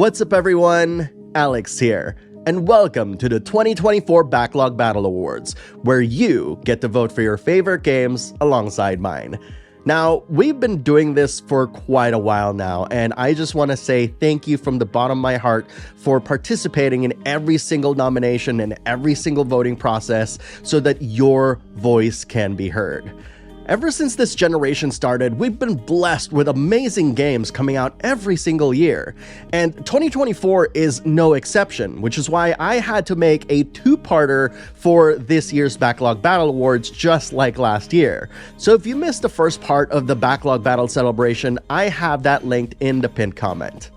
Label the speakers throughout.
Speaker 1: What's up everyone, Alex here, and welcome to the 2024 Backlog Battle Awards, where you get to vote for your favorite games alongside mine. Now, we've been doing this for quite a while now, and I just want to say thank you from the bottom of my heart for participating in every single nomination and every single voting process so that your voice can be heard. Ever since this generation started, we've been blessed with amazing games coming out every single year, and 2024 is no exception, which is why I had to make a two-parter for this year's Backlog Battle Awards just like last year. So if you missed the first part of the Backlog Battle celebration, I have that linked in the pinned comment.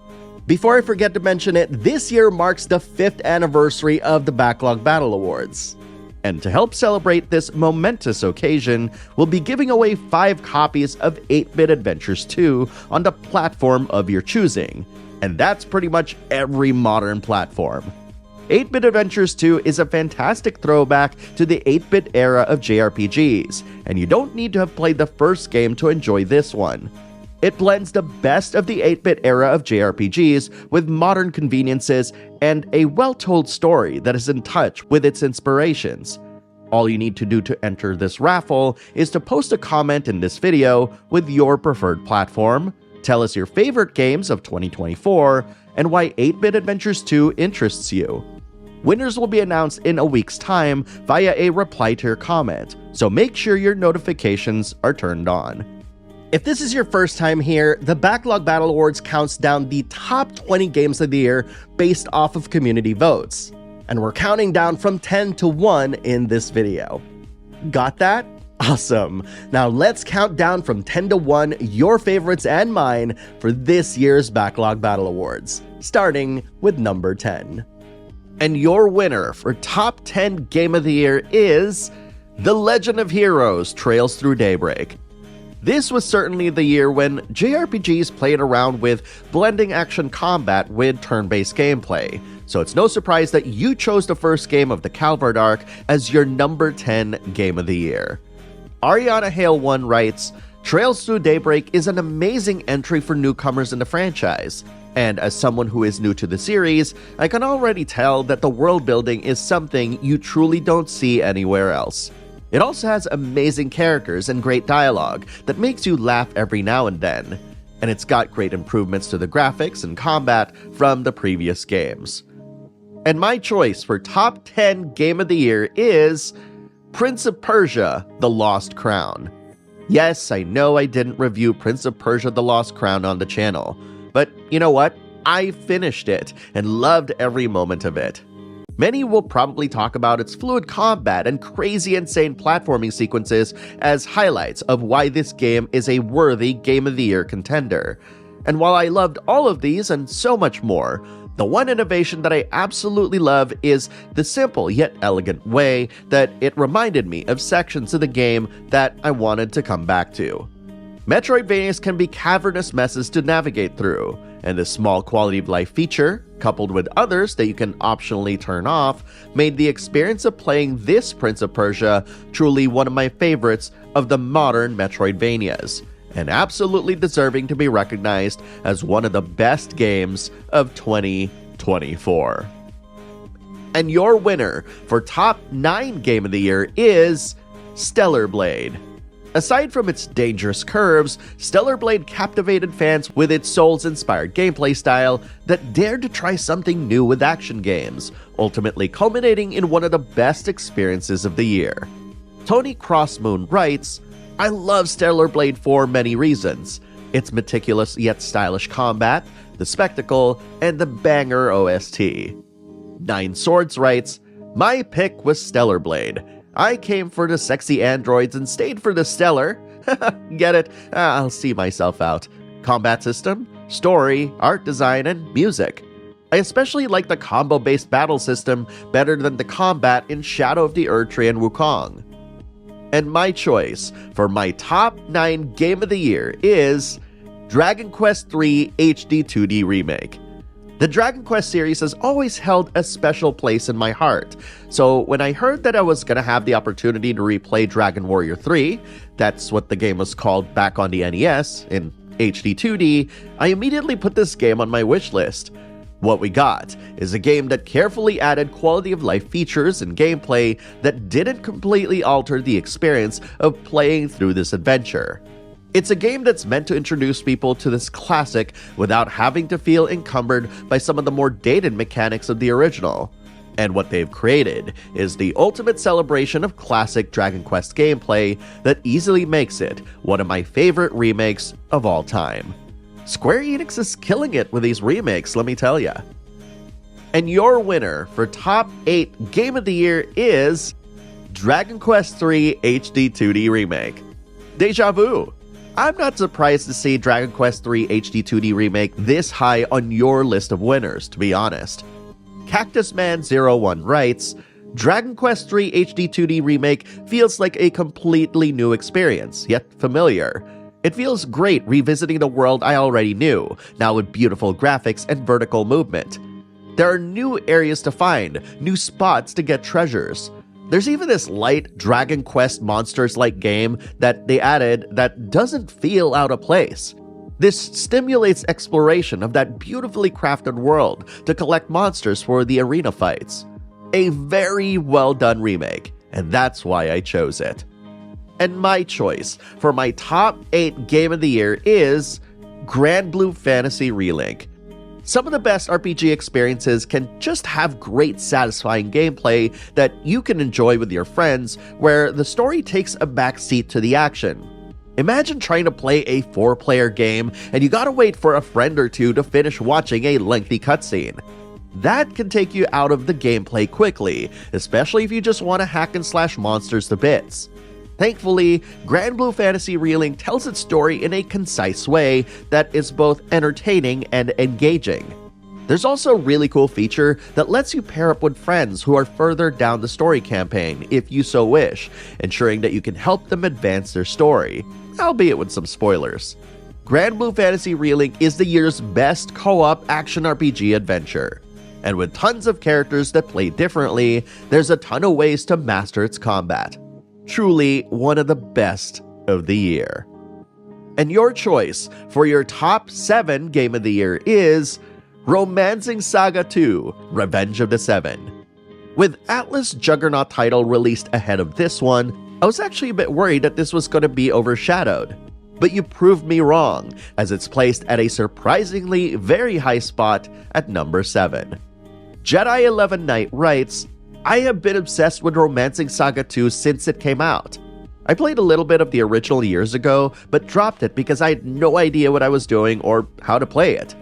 Speaker 1: Before I forget to mention it, this year marks the 5th anniversary of the Backlog Battle Awards. And to help celebrate this momentous occasion, we'll be giving away 5 copies of 8-Bit Adventures 2 on the platform of your choosing. And that's pretty much every modern platform. 8-Bit Adventures 2 is a fantastic throwback to the 8-bit era of JRPGs, and you don't need to have played the first game to enjoy this one. It blends the best of the 8-bit era of JRPGs with modern conveniences and a well-told story that is in touch with its inspirations. All you need to do to enter this raffle is to post a comment in this video with your preferred platform, tell us your favorite games of 2024, and why 8-Bit Adventures 2 interests you. Winners will be announced in a week's time via a reply to your comment, so make sure your notifications are turned on. If this is your first time here, the Backlog Battle Awards counts down the top 20 games of the year based off of community votes. And we're counting down from 10 to 1 in this video. Got that? Awesome! Now let's count down from 10 to 1 your favorites and mine for this year's Backlog Battle Awards, starting with number 10. And your winner for top 10 game of the year is The Legend of Heroes: Trails Through Daybreak. This was certainly the year when JRPGs played around with blending action combat with turn-based gameplay, so it's no surprise that you chose the first game of the Calvard arc as your number 10 game of the year. Ariana Hale 1 writes, "Trails Through Daybreak is an amazing entry for newcomers in the franchise, and as someone who is new to the series, I can already tell that the world building is something you truly don't see anywhere else. It also has amazing characters and great dialogue that makes you laugh every now and then, and it's got great improvements to the graphics and combat from the previous games." And my choice for top 10 game of the year is Prince of Persia: The Lost Crown. Yes, I know I didn't review Prince of Persia: The Lost Crown on the channel, but you know what? I finished it and loved every moment of it. Many will probably talk about its fluid combat and crazy insane platforming sequences as highlights of why this game is a worthy Game of the Year contender. And while I loved all of these and so much more, the one innovation that I absolutely love is the simple yet elegant way that it reminded me of sections of the game that I wanted to come back to. Metroidvanias can be cavernous messes to navigate through, and this small quality of life feature, coupled with others that you can optionally turn off, made the experience of playing this Prince of Persia truly one of my favorites of the modern Metroidvanias, and absolutely deserving to be recognized as one of the best games of 2024. And your winner for top 9 game of the year is Stellar Blade. Aside from its dangerous curves, Stellar Blade captivated fans with its Souls-inspired gameplay style that dared to try something new with action games, ultimately culminating in one of the best experiences of the year. Tony Crossmoon writes, "I love Stellar Blade for many reasons. Its meticulous yet stylish combat, the spectacle, and the banger OST." Nine Swords writes, "My pick was Stellar Blade. I came for the sexy androids and stayed for the stellar." Get it? I'll see myself out. Combat system, story, art design, and music. I especially like the combo-based battle system better than the combat in Shadow of the Erdtree and Wukong. And my choice for my top 9 game of the year is Dragon Quest III HD 2D Remake. The Dragon Quest series has always held a special place in my heart, so when I heard that I was going to have the opportunity to replay Dragon Warrior 3, that's what the game was called back on the NES, in HD 2D, I immediately put this game on my wish list. What we got is a game that carefully added quality of life features and gameplay that didn't completely alter the experience of playing through this adventure. It's a game that's meant to introduce people to this classic without having to feel encumbered by some of the more dated mechanics of the original. And what they've created is the ultimate celebration of classic Dragon Quest gameplay that easily makes it one of my favorite remakes of all time. Square Enix is killing it with these remakes, let me tell ya. And your winner for Top 8 Game of the Year is Dragon Quest III HD 2D Remake. Deja vu! I'm not surprised to see Dragon Quest III HD 2D Remake this high on your list of winners, to be honest. CactusMan01 writes, Dragon Quest III HD 2D Remake feels like a completely new experience, yet familiar. It feels great revisiting the world I already knew, now with beautiful graphics and vertical movement. There are new areas to find, new spots to get treasures. There's even this light Dragon Quest Monsters-like game that they added that doesn't feel out of place. This stimulates exploration of that beautifully crafted world to collect monsters for the arena fights. A very well done remake, and that's why I chose it. And my choice for my top 8 Game of the Year is Grand Blue Fantasy Relink. Some of the best RPG experiences can just have great satisfying gameplay that you can enjoy with your friends where the story takes a backseat to the action. Imagine trying to play a 4-player game and you gotta wait for a friend or two to finish watching a lengthy cutscene. That can take you out of the gameplay quickly, especially if you just want to hack and slash monsters to bits. Thankfully, Grand Blue Fantasy Relink tells its story in a concise way that is both entertaining and engaging. There's also a really cool feature that lets you pair up with friends who are further down the story campaign if you so wish, ensuring that you can help them advance their story, albeit with some spoilers. Grand Blue Fantasy Relink is the year's best co-op action RPG adventure. And with tons of characters that play differently, there's a ton of ways to master its combat. Truly one of the best of the year. And your choice for your top 7 Game of the Year is Romancing Saga 2: Revenge of the Seven. With Atlas' Juggernaut title released ahead of this one, I was actually a bit worried that this was going to be overshadowed. But you proved me wrong, as it's placed at a surprisingly very high spot at number 7. Jedi11 Knight writes, I have been obsessed with Romancing Saga 2 since it came out. I played a little bit of the original years ago, but dropped it because I had no idea what I was doing or how to play it.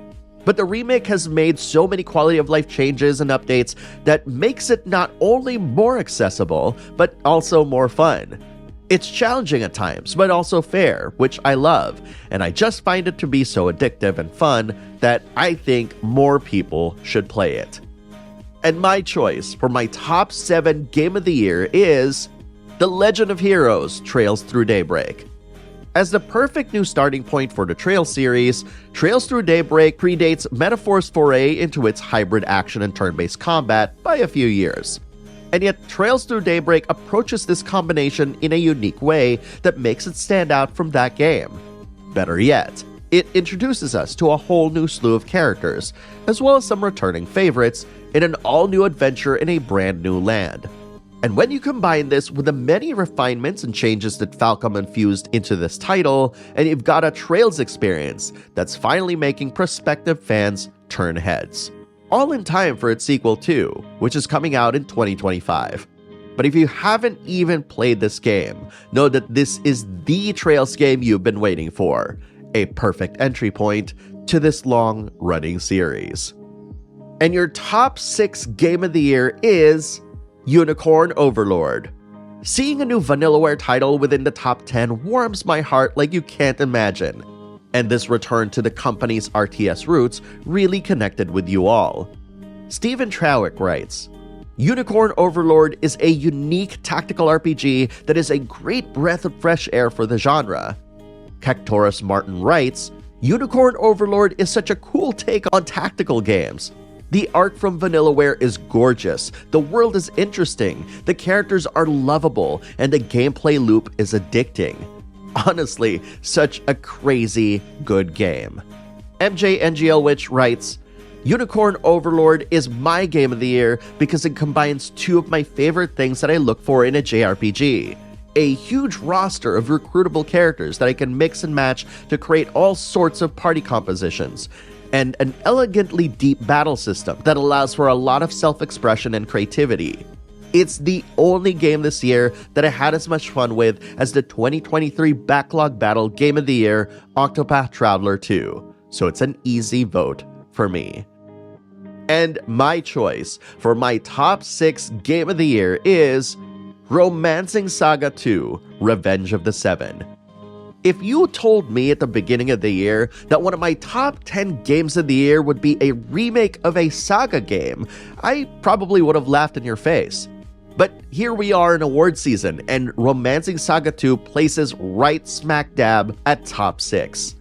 Speaker 1: But the remake has made so many quality of life changes and updates that makes it not only more accessible, but also more fun. It's challenging at times, but also fair, which I love, and I just find it to be so addictive and fun that I think more people should play it. And my choice for my top 7 Game of the Year is The Legend of Heroes: Trails Through Daybreak. As the perfect new starting point for the Trails series, Trails Through Daybreak predates Metaphor's foray into its hybrid action and turn-based combat by a few years. And yet, Trails Through Daybreak approaches this combination in a unique way that makes it stand out from that game. Better yet, it introduces us to a whole new slew of characters, as well as some returning favorites, in an all-new adventure in a brand new land. And when you combine this with the many refinements and changes that Falcom infused into this title, and you've got a Trails experience that's finally making prospective fans turn heads. All in time for its sequel 2, which is coming out in 2025. But if you haven't even played this game, know that this is the Trails game you've been waiting for, a perfect entry point to this long-running series. And your top 6 Game of the Year is Unicorn Overlord. Seeing a new Vanillaware title within the top 10 warms my heart like you can't imagine. And this return to the company's RTS roots really connected with you all. Stephen Trowick writes, Unicorn Overlord is a unique tactical RPG that is a great breath of fresh air for the genre. Cactorus Martin writes, Unicorn Overlord is such a cool take on tactical games. The art from Vanillaware is gorgeous, the world is interesting, the characters are lovable, and the gameplay loop is addicting. Honestly, such a crazy good game. MJ NGL Witch writes, Unicorn Overlord is my game of the year because it combines two of my favorite things that I look for in a JRPG. A huge roster of recruitable characters that I can mix and match to create all sorts of party compositions, and an elegantly deep battle system that allows for a lot of self-expression and creativity. It's the only game this year that I had as much fun with as the 2023 Backlog Battle Game of the Year, Octopath Traveler 2, so it's an easy vote for me. And my choice for my top 6 Game of the Year is Romancing Saga 2: Revenge of the Seven. If you told me at the beginning of the year that one of my top 10 games of the year would be a remake of a Saga game, I probably would have laughed in your face. But here we are in award season, and Romancing Saga 2 places right smack dab at top 6.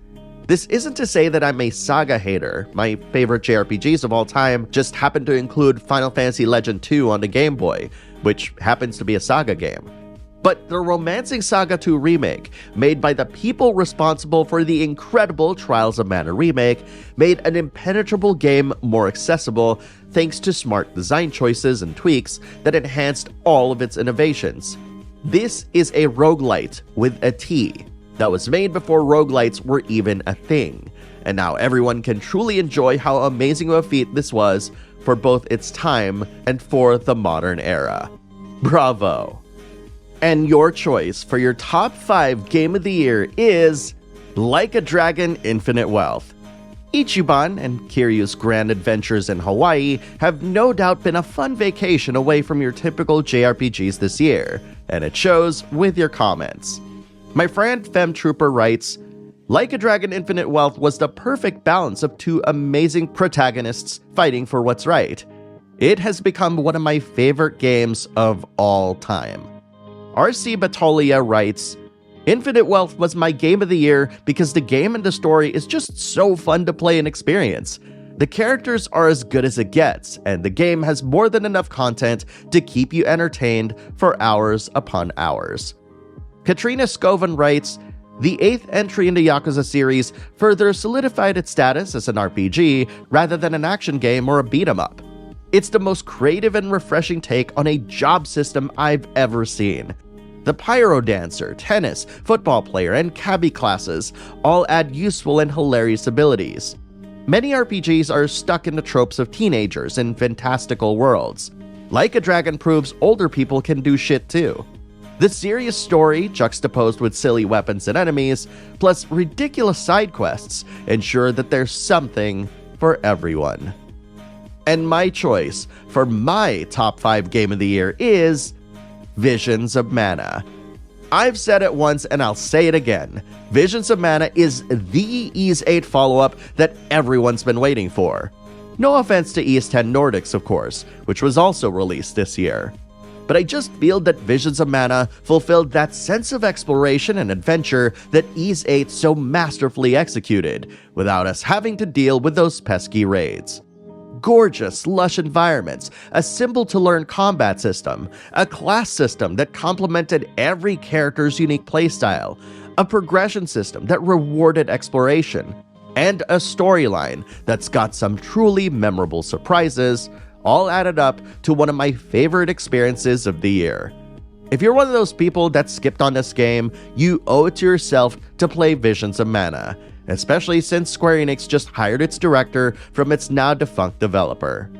Speaker 1: This isn't to say that I'm a Saga hater. My favorite JRPGs of all time just happen to include Final Fantasy Legend 2 on the Game Boy, which happens to be a Saga game. But the Romancing Saga 2 remake, made by the people responsible for the incredible Trials of Mana remake, made an impenetrable game more accessible thanks to smart design choices and tweaks that enhanced all of its innovations. This is a roguelite with a T that was made before roguelites were even a thing, and now everyone can truly enjoy how amazing of a feat this was for both its time and for the modern era. Bravo! And your choice for your top 5 Game of the Year is Like a Dragon: Infinite Wealth. Ichiban and Kiryu's grand adventures in Hawaii have no doubt been a fun vacation away from your typical JRPGs this year, and it shows with your comments. My friend Fem Trooper writes, Like a Dragon: Infinite Wealth was the perfect balance of two amazing protagonists fighting for what's right. It has become one of my favorite games of all time. RC Batolia writes, Infinite Wealth was my game of the year because the game and the story is just so fun to play and experience. The characters are as good as it gets, and the game has more than enough content to keep you entertained for hours upon hours. Katrina Scoven writes, the 8th entry in the Yakuza series further solidified its status as an RPG rather than an action game or a beat-em-up. It's the most creative and refreshing take on a job system I've ever seen. The pyro dancer, tennis, football player, and cabbie classes all add useful and hilarious abilities. Many RPGs are stuck in the tropes of teenagers in fantastical worlds. Like a Dragon proves older people can do shit too. The serious story, juxtaposed with silly weapons and enemies, plus ridiculous side quests, ensure that there's something for everyone. And my choice for my top 5 game of the year is Visions of Mana. I've said it once and I'll say it again. Visions of Mana is the Ys 8 follow-up that everyone's been waiting for. No offense to Ys 10 Nordics, of course, which was also released this year. But I just feel that Visions of Mana fulfilled that sense of exploration and adventure that Ys 8 so masterfully executed, without us having to deal with those pesky raids. Gorgeous, lush environments, a simple-to-learn combat system, a class system that complemented every character's unique playstyle, a progression system that rewarded exploration, and a storyline that's got some truly memorable surprises, all added up to one of my favorite experiences of the year. If you're one of those people that skipped on this game, you owe it to yourself to play Visions of Mana, especially since Square Enix just hired its director from its now defunct developer.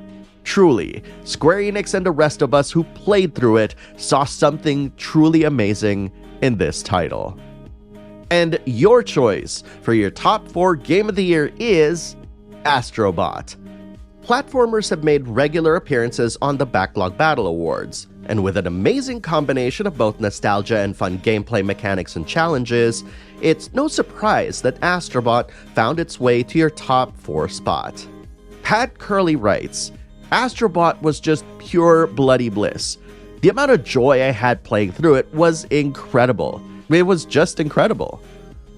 Speaker 1: Truly, Square Enix and the rest of us who played through it saw something truly amazing in this title. And your choice for your top 4 game of the year is Astrobot. Platformers have made regular appearances on the Backlog Battle Awards, and with an amazing combination of both nostalgia and fun gameplay mechanics and challenges, it's no surprise that Astrobot found its way to your top 4 spot. Pat Curley writes, Astrobot was just pure bloody bliss. The amount of joy I had playing through it was incredible. It was just incredible.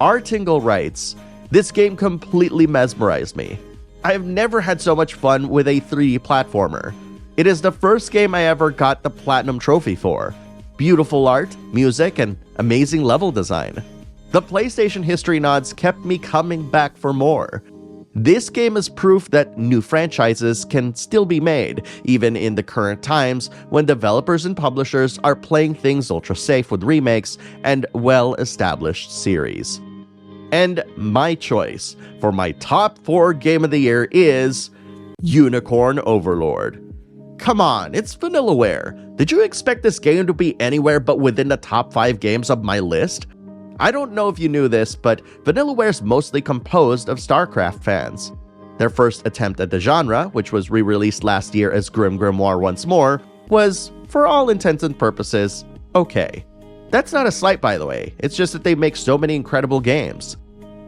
Speaker 1: R. Tingle writes, this game completely mesmerized me. I have never had so much fun with a 3D platformer. It is the first game I ever got the Platinum Trophy for. Beautiful art, music, and amazing level design. The PlayStation history nods kept me coming back for more. This game is proof that new franchises can still be made, even in the current times when developers and publishers are playing things ultra safe with remakes and well-established series. And my choice for my top 4 game of the year is Unicorn Overlord. Come on, it's Vanillaware. Did you expect this game to be anywhere but within the top 5 games of my list? I don't know if you knew this, but Vanillaware's mostly composed of StarCraft fans. Their first attempt at the genre, which was re-released last year as Grim Grimoire Once More, was, for all intents and purposes, okay. That's not a slight, by the way, it's just that they make so many incredible games.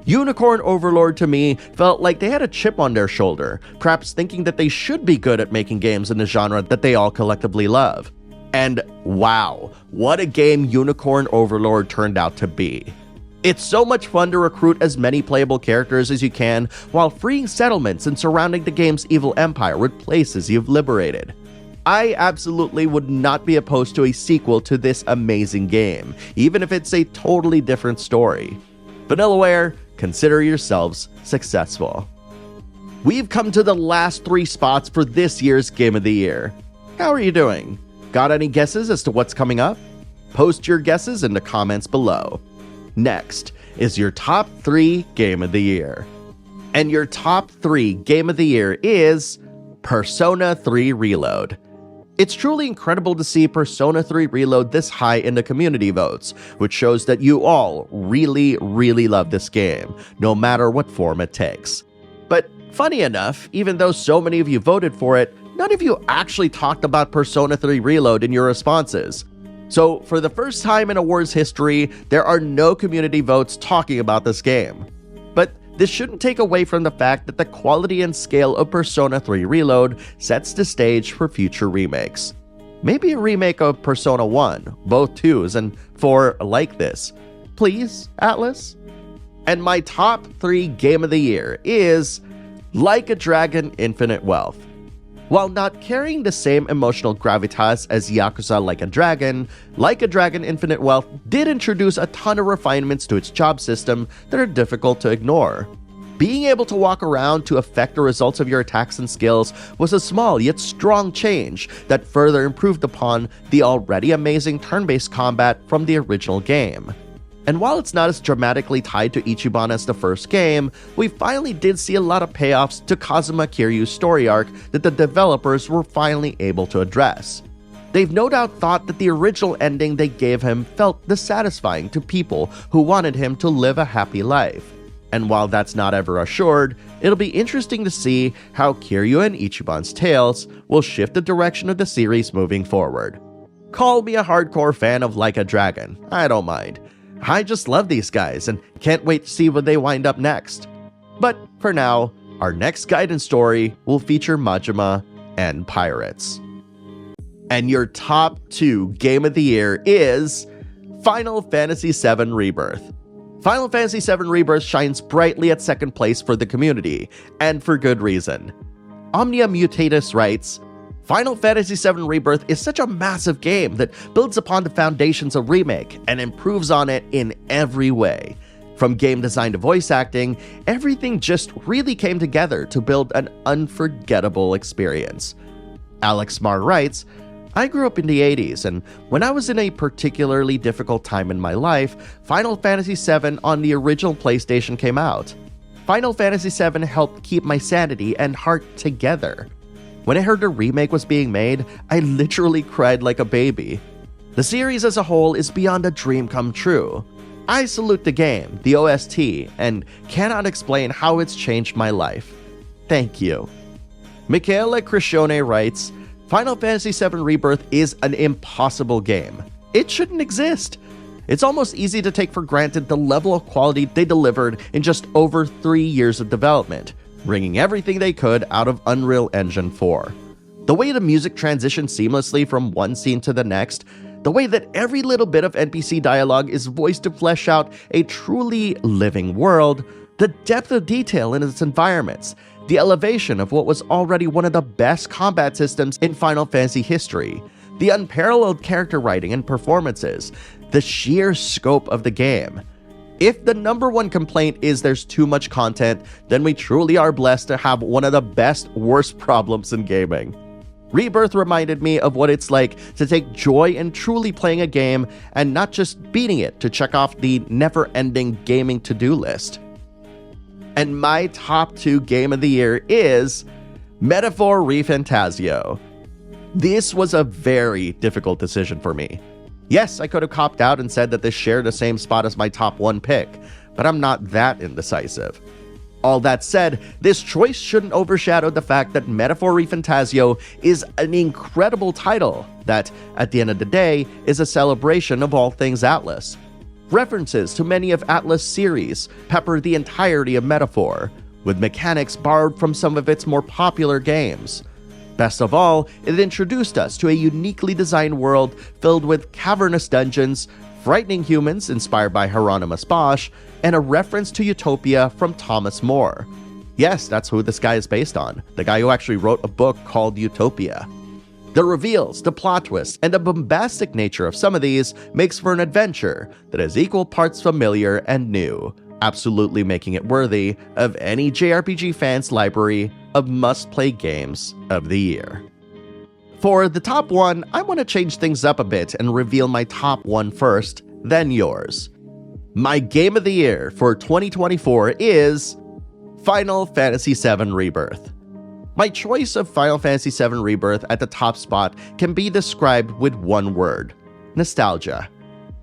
Speaker 1: Unicorn Overlord to me felt like they had a chip on their shoulder, perhaps thinking that they should be good at making games in the genre that they all collectively love. And wow, what a game Unicorn Overlord turned out to be. It's so much fun to recruit as many playable characters as you can while freeing settlements and surrounding the game's evil empire with places you've liberated. I absolutely would not be opposed to a sequel to this amazing game, even if it's a totally different story. Vanillaware, consider yourselves successful. We've come to the last 3 spots for this year's Game of the Year. How are you doing? Got any guesses as to what's coming up? Post your guesses in the comments below. Next is your top 3 Game of the Year. And your top 3 Game of the Year is Persona 3 Reload. It's truly incredible to see Persona 3 Reload this high in the community votes, which shows that you all really love this game, no matter what form it takes. But funny enough, even though so many of you voted for it, none of you actually talked about Persona 3 Reload in your responses. So for the first time in awards history, there are no community votes talking about this game. But this shouldn't take away from the fact that the quality and scale of Persona 3 Reload sets the stage for future remakes. Maybe a remake of Persona 1, both 2s, and 4 like this. Please, Atlas? And my top 3 Game of the Year is Like a Dragon Infinite Wealth. While not carrying the same emotional gravitas as Yakuza Like a Dragon Infinite Wealth did introduce a ton of refinements to its job system that are difficult to ignore. Being able to walk around to affect the results of your attacks and skills was a small yet strong change that further improved upon the already amazing turn-based combat from the original game. And while it's not as dramatically tied to Ichiban as the first game, we finally did see a lot of payoffs to Kazuma Kiryu's story arc that the developers were finally able to address. They've no doubt thought that the original ending they gave him felt dissatisfying to people who wanted him to live a happy life. And while that's not ever assured, it'll be interesting to see how Kiryu and Ichiban's tales will shift the direction of the series moving forward. Call me a hardcore fan of Like a Dragon, I don't mind. I just love these guys and can't wait to see where they wind up next. But for now, our next guidance story will feature Majima and pirates. And your top 2 Game of the Year is Final Fantasy VII Rebirth. Final Fantasy VII Rebirth shines brightly at second place for the community, and for good reason. Omnia Mutatus writes, Final Fantasy VII Rebirth is such a massive game that builds upon the foundations of Remake and improves on it in every way. From game design to voice acting, everything just really came together to build an unforgettable experience. Alex Marr writes, I grew up in the 80s, and when I was in a particularly difficult time in my life, Final Fantasy VII on the original PlayStation came out. Final Fantasy VII helped keep my sanity and heart together. When I heard a remake was being made, I literally cried like a baby. The series as a whole is beyond a dream come true. I salute the game, the OST, and cannot explain how it's changed my life. Thank you. Michaela Crescione writes, Final Fantasy VII Rebirth is an impossible game. It shouldn't exist. It's almost easy to take for granted the level of quality they delivered in just over 3 years of development, wringing everything they could out of Unreal Engine 4. The way the music transitions seamlessly from one scene to the next, the way that every little bit of NPC dialogue is voiced to flesh out a truly living world, the depth of detail in its environments, the elevation of what was already one of the best combat systems in Final Fantasy history, the unparalleled character writing and performances, the sheer scope of the game. If the number one complaint is there's too much content, then we truly are blessed to have one of the best worst problems in gaming. Rebirth reminded me of what it's like to take joy in truly playing a game and not just beating it to check off the never-ending gaming to-do list. And my top 2 game of the year is Metaphor ReFantazio. This was a very difficult decision for me. Yes, I could have copped out and said that this shared the same spot as my top 1 pick, but I'm not that indecisive. All that said, this choice shouldn't overshadow the fact that Metaphor ReFantazio is an incredible title that, at the end of the day, is a celebration of all things Atlas. References to many of Atlas' series pepper the entirety of Metaphor, with mechanics borrowed from some of its more popular games. Best of all, it introduced us to a uniquely designed world filled with cavernous dungeons, frightening humans inspired by Hieronymus Bosch, and a reference to Utopia from Thomas More. Yes, that's who this guy is based on, the guy who actually wrote a book called Utopia. The reveals, the plot twists, and the bombastic nature of some of these makes for an adventure that is equal parts familiar and new, absolutely making it worthy of any JRPG fan's library of must-play games of the year. For the top 1, I want to change things up a bit and reveal my top 1 first, then yours. My game of the year for 2024 is Final Fantasy VII Rebirth. My choice of Final Fantasy VII Rebirth at the top spot can be described with one word: nostalgia.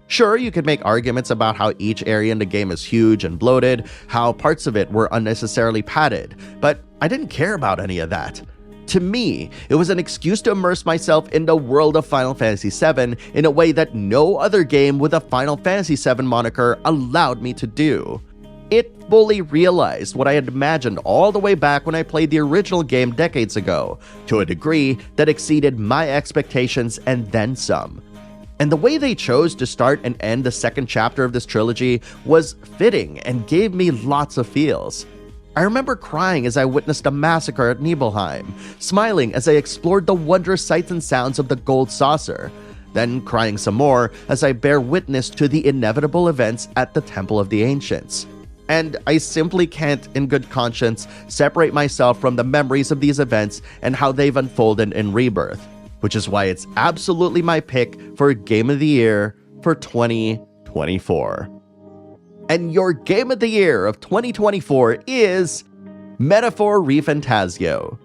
Speaker 1: Sure, you could make arguments about how each area in the game is huge and bloated, how parts of it were unnecessarily padded, but I didn't care about any of that. To me, it was an excuse to immerse myself in the world of Final Fantasy VII in a way that no other game with a Final Fantasy VII moniker allowed me to do. It fully realized what I had imagined all the way back when I played the original game decades ago, to a degree that exceeded my expectations and then some. And the way they chose to start and end the second chapter of this trilogy was fitting and gave me lots of feels. I remember crying as I witnessed a massacre at Nibelheim, smiling as I explored the wondrous sights and sounds of the Gold Saucer, then crying some more as I bear witness to the inevitable events at the Temple of the Ancients. And I simply can't, in good conscience, separate myself from the memories of these events and how they've unfolded in Rebirth, which is why it's absolutely my pick for Game of the Year for 2024. And your Game of the Year of 2024 is Metaphor ReFantazio.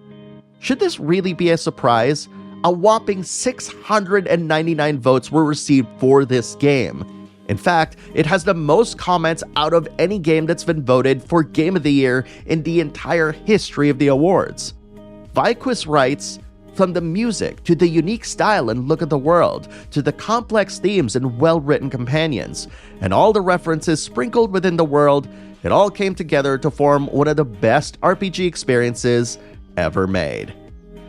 Speaker 1: Should this really be a surprise? A whopping 699 votes were received for this game. In fact, it has the most comments out of any game that's been voted for Game of the Year in the entire history of the awards. Viquis writes, "From the music, to the unique style and look of the world, to the complex themes and well-written companions, and all the references sprinkled within the world, it all came together to form one of the best RPG experiences ever made."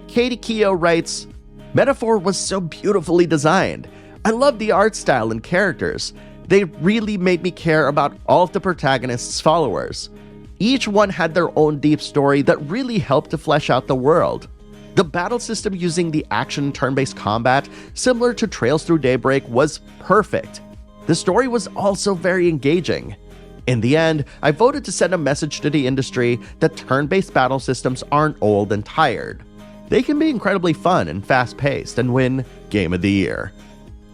Speaker 1: Katie Keogh writes, "Metaphor was so beautifully designed. I love the art style and characters. They really made me care about all of the protagonist's followers. Each one had their own deep story that really helped to flesh out the world. The battle system using the action turn-based combat, similar to Trails Through Daybreak, was perfect. The story was also very engaging. In the end, I voted to send a message to the industry that turn-based battle systems aren't old and tired. They can be incredibly fun and fast-paced and win Game of the Year."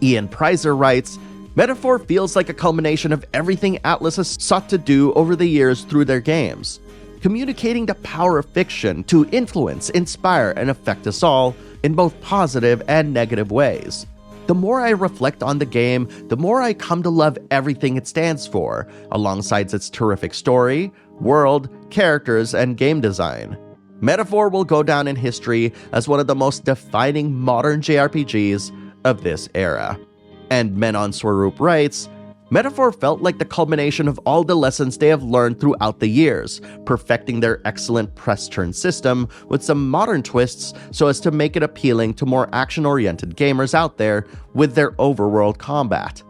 Speaker 1: Ian Prizer writes, "Metaphor feels like a culmination of everything Atlas has sought to do over the years through their games, communicating the power of fiction to influence, inspire, and affect us all in both positive and negative ways. The more I reflect on the game, the more I come to love everything it stands for, alongside its terrific story, world, characters, and game design. Metaphor will go down in history as one of the most defining modern JRPGs of this era." And Menon Swaroop writes, "Metaphor felt like the culmination of all the lessons they have learned throughout the years, perfecting their excellent press turn system with some modern twists so as to make it appealing to more action-oriented gamers out there with their overworld combat.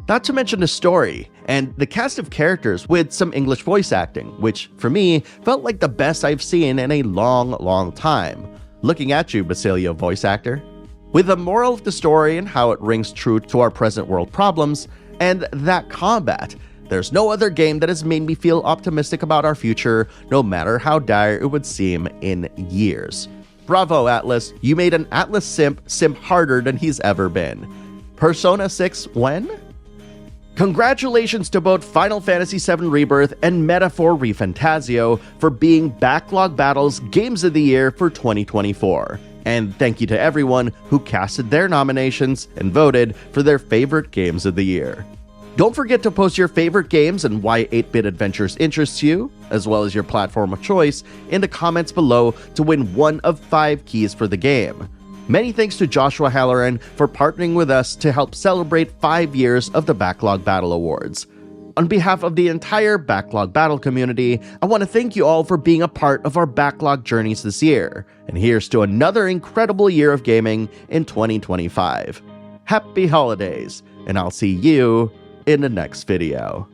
Speaker 1: Not to mention the story, and the cast of characters with some English voice acting, which, for me, felt like the best I've seen in a long time. Looking at you, Basilio voice actor. With the moral of the story and how it rings true to our present world problems, and that combat, There's no other game that has made me feel optimistic about our future, no matter how dire it would seem in years. Bravo, Atlas, you made an Atlas simp harder than he's ever been. Persona 6 when? Congratulations to both Final Fantasy VII Rebirth and Metaphor ReFantazio for being Backlog Battle's Games of the Year for 2024. And thank you to everyone who casted their nominations and voted for their favorite games of the year. Don't forget to post your favorite games and why 8-Bit Adventures interests you, as well as your platform of choice, in the comments below to win one of 5 keys for the game. Many thanks to Joshua Halloran for partnering with us to help celebrate 5 years of the Backlog Battle Awards. On behalf of the entire Backlog Battle community, I want to thank you all for being a part of our backlog journeys this year, and here's to another incredible year of gaming in 2025. Happy holidays, and I'll see you in the next video.